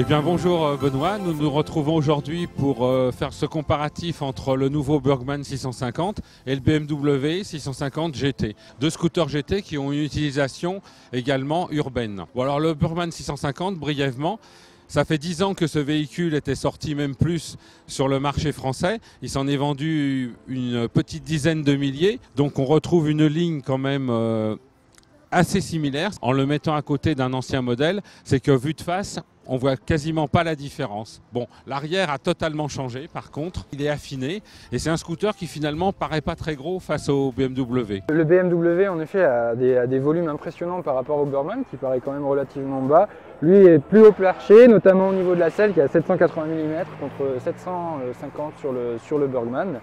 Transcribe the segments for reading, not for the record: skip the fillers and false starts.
Eh bien bonjour Benoît, nous nous retrouvons aujourd'hui pour faire ce comparatif entre le nouveau Burgman 650 et le BMW 650 GT. Deux scooters GT qui ont une utilisation également urbaine. Bon, alors le Burgman 650, brièvement, ça fait 10 ans que ce véhicule était sorti, même plus, sur le marché français. Il s'en est vendu une petite dizaine de milliers, donc on retrouve une ligne quand même assez similaire. En le mettant à côté d'un ancien modèle, c'est que vu de face, on voit quasiment pas la différence. Bon, l'arrière a totalement changé, par contre, il est affiné et c'est un scooter qui finalement paraît pas très gros face au BMW. Le BMW en effet a des volumes impressionnants par rapport au Burgman qui paraît quand même relativement bas. Lui est plus haut perché, notamment au niveau de la selle qui est à 780 mm contre 750 sur le Burgman.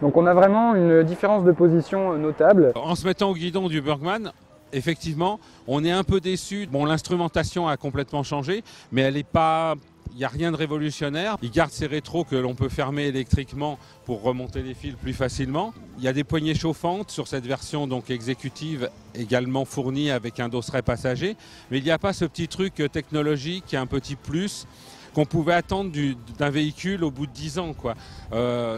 Donc on a vraiment une différence de position notable. En se mettant au guidon du Burgman, effectivement, on est un peu déçu. Bon, l'instrumentation a complètement changé, mais elle n'est pas... Il n'y a rien de révolutionnaire. Il garde ses rétros que l'on peut fermer électriquement pour remonter les fils plus facilement. Il y a des poignées chauffantes sur cette version donc exécutive, également fournie avec un dosseret passager. Mais il n'y a pas ce petit truc technologique qui est un petit plus qu'on pouvait attendre d'un véhicule au bout de 10 ans, quoi.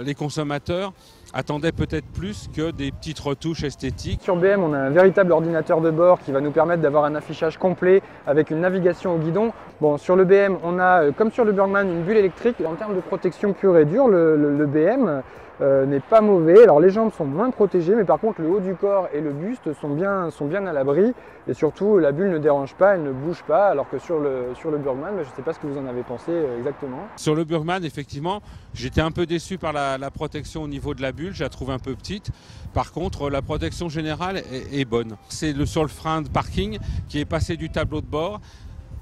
Les consommateurs attendaient peut-être plus que des petites retouches esthétiques. Sur BM, on a un véritable ordinateur de bord qui va nous permettre d'avoir un affichage complet avec une navigation au guidon. Bon, sur le BM, on a, comme sur le Burgman, une bulle électrique. En termes de protection pure et dure, le BM n'est pas mauvais. Alors les jambes sont moins protégées, mais par contre le haut du corps et le buste sont bien à l'abri. Et surtout, la bulle ne dérange pas, elle ne bouge pas, alors que sur le Burgman, je ne sais pas ce que vous en avez pensé exactement. Sur le Burgman, effectivement, j'étais un peu déçu par la protection au niveau de la bulle, je la trouve un peu petite. Par contre, la protection générale est bonne. C'est sur le frein de parking qui est passé du tableau de bord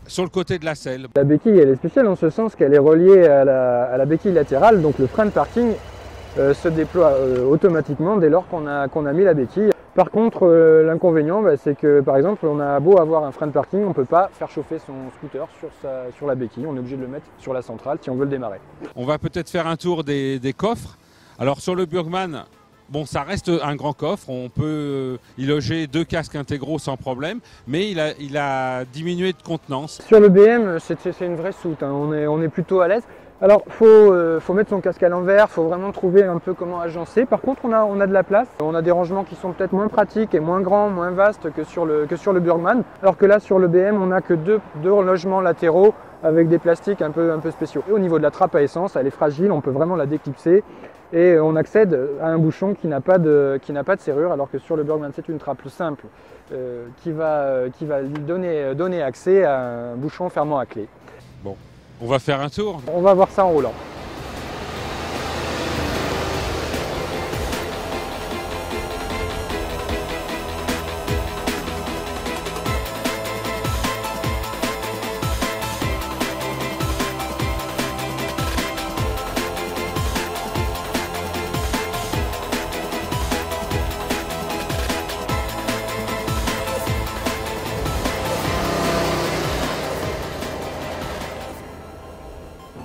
sur le côté de la selle. La béquille, elle est spéciale en ce sens qu'elle est reliée à la béquille latérale, donc le frein de parking se déploie automatiquement dès lors qu'on a mis la béquille. Par contre, l'inconvénient, c'est que par exemple, on a beau avoir un frein de parking, on ne peut pas faire chauffer son scooter sur la béquille. On est obligé de le mettre sur la centrale si on veut le démarrer. On va peut-être faire un tour des coffres. Alors sur le Burgman, bon, ça reste un grand coffre. On peut y loger 2 casques intégraux sans problème, mais il a diminué de contenance. Sur le BM, c'est une vraie soute, hein. On est plutôt à l'aise. Alors, faut mettre son casque à l'envers, faut vraiment trouver un peu comment agencer. Par contre, on a de la place. On a des rangements qui sont peut-être moins pratiques et moins grands, moins vastes que sur le Burgman. Alors que là, sur le BM, on n'a que deux logements latéraux avec des plastiques un peu spéciaux. Et au niveau de la trappe à essence, elle est fragile, on peut vraiment la déclipser. Et on accède à un bouchon qui n'a pas de serrure, alors que sur le Burgman, c'est une trappe simple qui va lui donner accès à un bouchon fermant à clé. Bon. On va faire un tour. On va voir ça en roulant.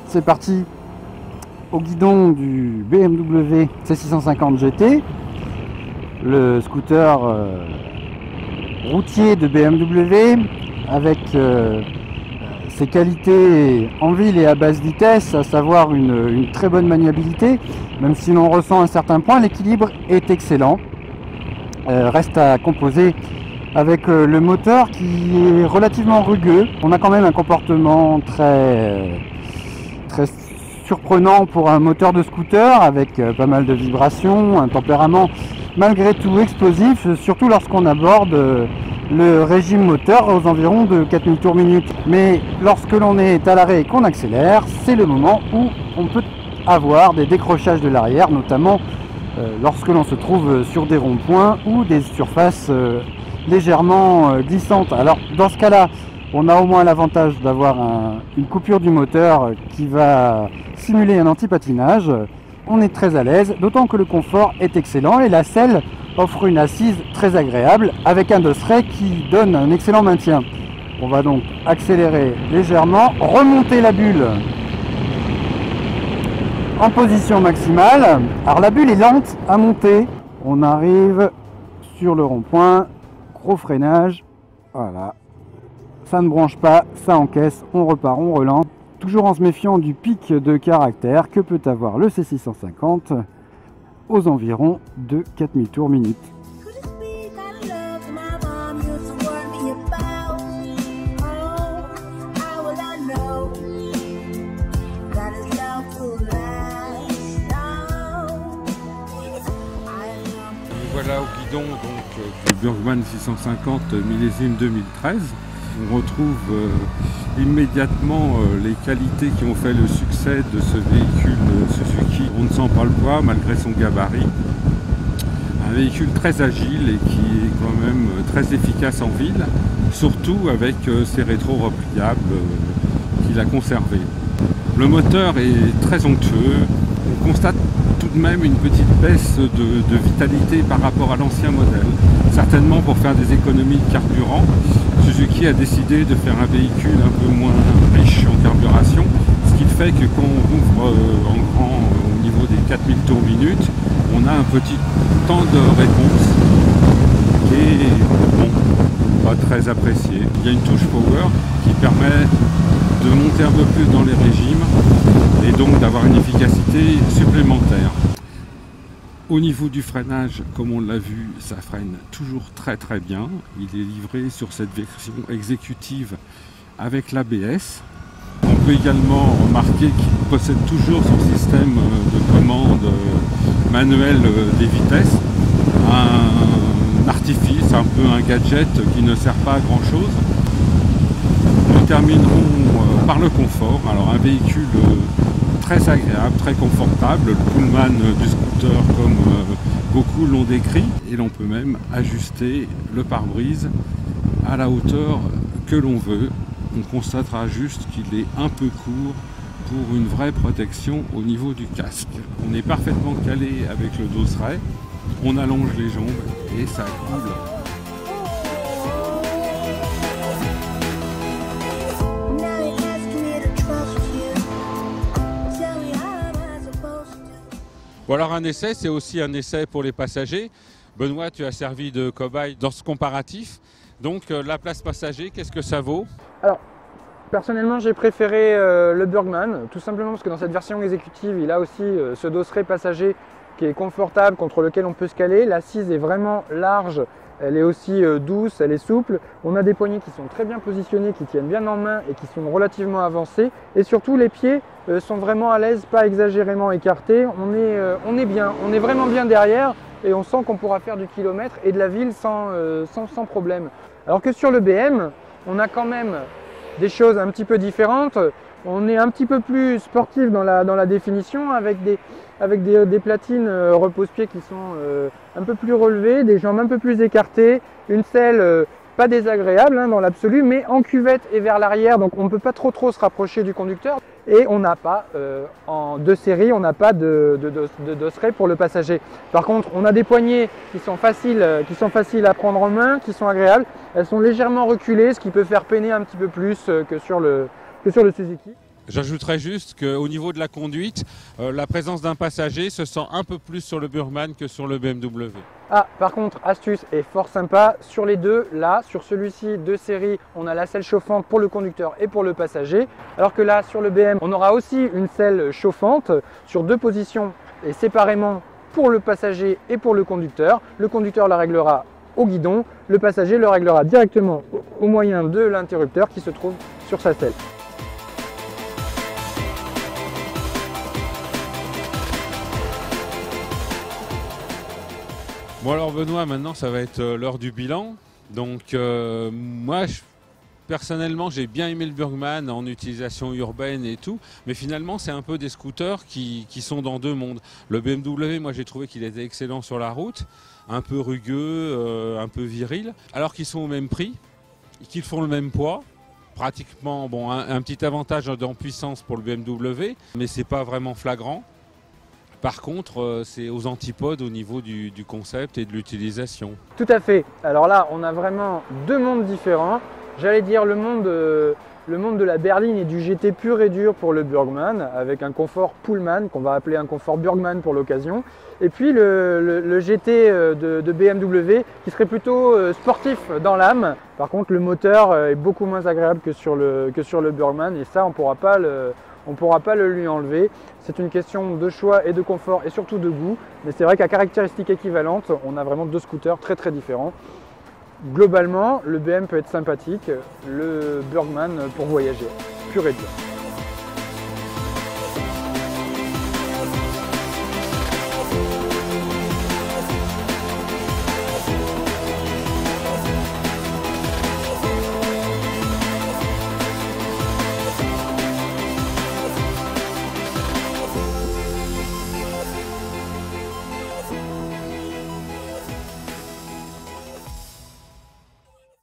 C'est parti au guidon du BMW C650 GT, le scooter routier de BMW avec ses qualités en ville et à basse vitesse, à savoir une très bonne maniabilité. Même si l'on ressent à certains points, l'équilibre est excellent. Reste à composer avec le moteur qui est relativement rugueux. On a quand même un comportement très surprenant pour un moteur de scooter avec pas mal de vibrations, un tempérament malgré tout explosif, surtout lorsqu'on aborde le régime moteur aux environs de 4000 tours minute. Mais lorsque l'on est à l'arrêt et qu'on accélère, c'est le moment où on peut avoir des décrochages de l'arrière, notamment lorsque l'on se trouve sur des ronds-points ou des surfaces légèrement glissantes. Alors dans ce cas-là, on a au moins l'avantage d'avoir une coupure du moteur qui va simuler un anti-patinage. On est très à l'aise, d'autant que le confort est excellent et la selle offre une assise très agréable avec un dosseret qui donne un excellent maintien. On va donc accélérer légèrement, remonter la bulle en position maximale. Alors la bulle est lente à monter. On arrive sur le rond-point, gros freinage, voilà. Ça ne branche pas, ça encaisse, on repart, on relance. Toujours en se méfiant du pic de caractère que peut avoir le C650 aux environs de 4000 tours minute. Voilà au guidon donc, du Burgman 650 millésime 2013. On retrouve immédiatement les qualités qui ont fait le succès de ce véhicule Suzuki. On ne sent pas le poids malgré son gabarit. Un véhicule très agile et qui est quand même très efficace en ville, surtout avec ses rétros repliables qu'il a conservés. Le moteur est très onctueux. On constate tout de même une petite baisse de vitalité par rapport à l'ancien modèle. Certainement pour faire des économies de carburant, Suzuki a décidé de faire un véhicule un peu moins riche en carburation, ce qui fait que quand on ouvre en grand au niveau des 4000 tours minute, on a un petit temps de réponse qui est bon, pas très apprécié. Il y a une touche power qui permet de monter un peu plus dans les régimes et donc d'avoir une efficacité supplémentaire. Au niveau du freinage, comme on l'a vu, ça freine toujours très bien. Il est livré sur cette version exécutive avec l'ABS. On peut également remarquer qu'il possède toujours son système de commande manuel des vitesses. Un artifice, un peu un gadget qui ne sert pas à grand chose. Nous terminerons par le confort. Alors un véhicule très agréable, très confortable, le pullman du scooter comme beaucoup l'ont décrit, et l'on peut même ajuster le pare-brise à la hauteur que l'on veut. On constatera juste qu'il est un peu court pour une vraie protection au niveau du casque. On est parfaitement calé avec le dosseret, on allonge les jambes et ça coule. Bon alors un essai, c'est aussi un essai pour les passagers. Benoît, tu as servi de cobaye dans ce comparatif. Donc la place passager, qu'est-ce que ça vaut? Alors, personnellement, j'ai préféré le Burgman, tout simplement parce que dans cette version exécutive, il a aussi ce dosseret passager qui est confortable, contre lequel on peut se caler. L'assise est vraiment large, elle est aussi douce, elle est souple. On a des poignées qui sont très bien positionnées, qui tiennent bien en main et qui sont relativement avancées. Et surtout, les pieds sont vraiment à l'aise, pas exagérément écartés. On est bien, on est vraiment bien derrière et on sent qu'on pourra faire du kilomètre et de la ville sans problème. Alors que sur le BM, on a quand même des choses un petit peu différentes. On est un petit peu plus sportif dans la définition avec des platines repose-pieds qui sont un peu plus relevées, des jambes un peu plus écartées, une selle pas désagréable dans l'absolu, mais en cuvette et vers l'arrière, donc on ne peut pas trop se rapprocher du conducteur. Et on n'a pas, en deux séries, on n'a pas de dosseret pour le passager. Par contre, on a des poignées qui sont faciles à prendre en main, qui sont agréables. Elles sont légèrement reculées, ce qui peut faire peiner un petit peu plus que sur le Suzuki. J'ajouterais juste qu'au niveau de la conduite, la présence d'un passager se sent un peu plus sur le Burgman que sur le BMW. Ah, par contre, astuce est fort sympa, sur les deux, là, sur celui-ci, deux séries, on a la selle chauffante pour le conducteur et pour le passager. Alors que là, sur le BM, on aura aussi une selle chauffante sur deux positions et séparément pour le passager et pour le conducteur. Le conducteur la réglera au guidon, le passager le réglera directement au moyen de l'interrupteur qui se trouve sur sa selle. Bon alors Benoît, maintenant ça va être l'heure du bilan. Donc moi personnellement j'ai bien aimé le Burgman en utilisation urbaine et tout, mais finalement c'est un peu des scooters qui sont dans deux mondes. Le BMW, moi j'ai trouvé qu'il était excellent sur la route, un peu rugueux, un peu viril, alors qu'ils sont au même prix, qu'ils font le même poids. Pratiquement, bon, un petit avantage en puissance pour le BMW, mais c'est pas vraiment flagrant. Par contre, c'est aux antipodes au niveau du concept et de l'utilisation. Tout à fait. Alors là, on a vraiment deux mondes différents. J'allais dire le monde Le monde de la berline et du GT pur et dur pour le Burgman, avec un confort Pullman, qu'on va appeler un confort Burgman pour l'occasion. Et puis le GT de BMW, qui serait plutôt sportif dans l'âme. Par contre, le moteur est beaucoup moins agréable que sur le Burgman, et ça, on ne pourra pas le lui enlever. C'est une question de choix et de confort et surtout de goût. Mais c'est vrai qu'à caractéristiques équivalentes, on a vraiment deux scooters très très différents. Globalement, le BM peut être sympathique, le Burgman pour voyager, pur et dur.